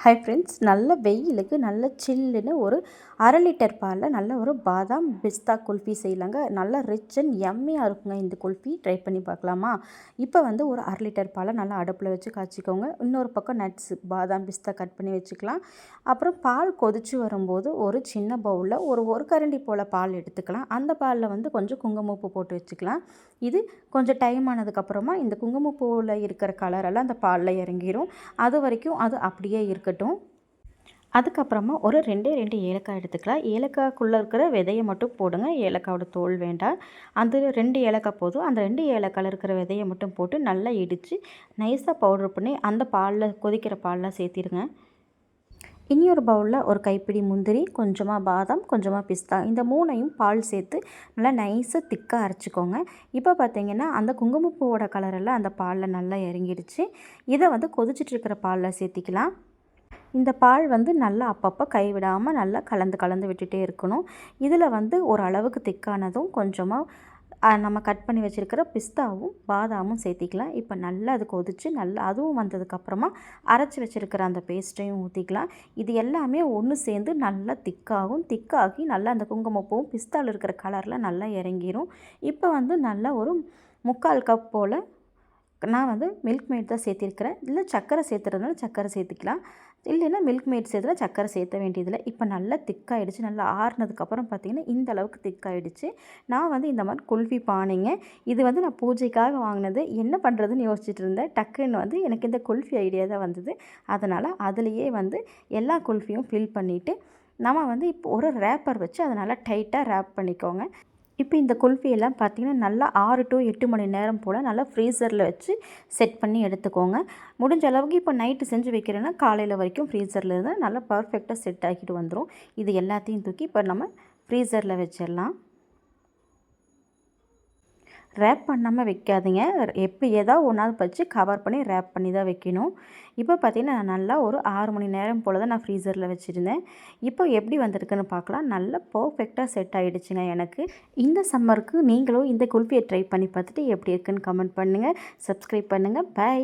Hi friends, நல்ல வெயிலுக்கு நல்ல சில்லுன்னு ஒரு 1/2 லிட்டர் பாலில் நல்ல ஒரு பாதாம் பிஸ்தா குல்ஃபி செய்யலாங்க. நல்லா ரிச் அண்ட் யம்மியாக இருக்குங்க. இந்த குல்ஃபி ட்ரை பண்ணி பார்க்கலாமா? இப்போ வந்து ஒரு 1/2 லிட்டர் பாலை நல்லா அடுப்பில் வச்சு காய்ச்சிக்கோங்க. இன்னொரு பக்கம் நட்ஸ் பாதாம் பிஸ்தா கட் பண்ணி வச்சுக்கலாம். அப்புறம் பால் கொதிச்சு வரும்போது ஒரு சின்ன பவுலில் ஒரு கரண்டி போல் பால் எடுத்துக்கலாம். அந்த பாலில் வந்து கொஞ்சம் குங்குமப்பூ போட்டு வச்சுக்கலாம். இது கொஞ்சம் டைம் ஆனதுக்கப்புறமா இந்த குங்குமப்பூவில் இருக்கிற கலரெல்லாம் அந்த பாலில் இறங்கிடும். அது வரைக்கும் அது அப்படியே இருக்கட்டும். அதுக்கப்புறமா ஒரு 2 ஏலக்காய் எடுத்துக்கலாம். ஏலக்காய்க்குள்ளே இருக்கிற விதையை மட்டும் போடுங்க. ஏலக்காயோட தோல் வேண்டாம். அந்த 2 ஏலக்காய் போதும். அந்த 2 ஏலக்காயில் இருக்கிற விதையை மட்டும் போட்டு நல்லா இடித்து நைஸாக பவுடர் பண்ணி அந்த பாலில் கொதிக்கிற பாலில் சேர்த்திடுங்க. இன்னொரு பவுலில் ஒரு கைப்பிடி முந்திரி, கொஞ்சமாக பாதாம், கொஞ்சமாக பிஸ்தா, இந்த 3ஐயும் பால் சேர்த்து நல்லா நைஸாக திக்காக அரைச்சிக்கோங்க. இப்போ பார்த்திங்கன்னா அந்த குங்குமப்பூவோட கலரெல்லாம் அந்த பாலில் நல்லா இறங்கிடுச்சு. இதை வந்து கொதிச்சிட்ருக்கிற பாலில் சேர்த்திக்கலாம். இந்த பால் வந்து நல்லா அப்பப்போ கைவிடாமல் நல்லா கலந்து விட்டுட்டே இருக்கணும். இதில் வந்து ஒரு அளவுக்கு திக்கானதும் கொஞ்சமாக நம்ம கட் பண்ணி வச்சுருக்கிற பிஸ்தாவும் பாதாமும் சேர்த்திக்கலாம். இப்போ நல்லா அது கொதித்து நல்லா அதுவும் வந்ததுக்கப்புறமா அரைச்சி வச்சுருக்கிற அந்த பேஸ்ட்டையும் ஊற்றிக்கலாம். இது எல்லாமே ஒன்று சேர்ந்து நல்லா திக்காகி நல்லா அந்த குங்குமப்பூவும் பிஸ்தாவில் இருக்கிற கலரில் நல்லா இறங்கிரும். இப்போ வந்து நல்லா ஒரு 3/4 கப் போல் நான் வந்து மில்க் மேட் தான் சேர்த்திருக்கிறேன். இல்லை சர்க்கரை சேர்த்துறதுனால சர்க்கரை சேர்த்திக்கலாம். இல்லைன்னா மில்க் மேட் சேர்த்துனா சர்க்கரை சேர்த்த வேண்டியதில்லை. இப்போ நல்லா திக்காகிடுச்சு. நல்லா ஆறுனதுக்கப்புறம் பார்த்திங்கன்னா இந்த அளவுக்கு திக்காகிடுச்சு. நான் வந்து இந்த மாதிரி குல்ஃபி பானைங்க. இது வந்து நான் பூஜைக்காக வாங்கினது. என்ன பண்ணுறதுன்னு யோசிச்சுட்டு இருந்தேன். டக்குன்னு வந்து எனக்கு இந்த குல்ஃபி ஐடியா தான் வந்தது. அதனால் அதுலேயே வந்து எல்லா குல்ஃபியும் ஃபில் பண்ணிவிட்டு நம்ம வந்து இப்போ ஒரு ரேப்பர் வச்சு அதை நல்லா டைட்டாக ரேப் பண்ணிக்கோங்க. இப்போ இந்த குல்ஃபியெல்லாம் பார்த்திங்கன்னா நல்லா 6 to 8 மணி நேரம் போல் நல்லா ஃப்ரீசரில் வச்சு செட் பண்ணி எடுத்துக்கோங்க. முடிஞ்ச அளவுக்கு இப்போ நைட்டு செஞ்சு வைக்கிறேன்னா காலையில் வரைக்கும் ஃப்ரீசரில் இருந்தால் நல்லா பர்ஃபெக்டாக செட் ஆகிட்டு வந்துடும். இது எல்லாத்தையும் தூக்கி இப்போ நம்ம ஃப்ரீசரில் வச்சிடலாம். ரேப் பண்ணாமல் வைக்காதீங்க. ஏதாவது ஒன்றாவது வச்சு கவர் பண்ணி ரேப் பண்ணி தான் வைக்கணும். இப்போ பார்த்திங்கன்னா நான் நல்லா ஒரு 6 மணி நேரம் போல் தான் நான் ஃப்ரீசரில் வச்சுருந்தேன். இப்போ எப்படி வந்திருக்குன்னு பார்க்கலாம். நல்லா பர்ஃபெக்டாக செட் ஆகிடுச்சுங்க எனக்கு. இந்த சம்மருக்கு நீங்களும் இந்த குல்ஃபியை ட்ரை பண்ணி பார்த்துட்டு எப்படி இருக்குன்னு கமெண்ட் பண்ணுங்கள். சப்ஸ்கிரைப் பண்ணுங்கள். பை.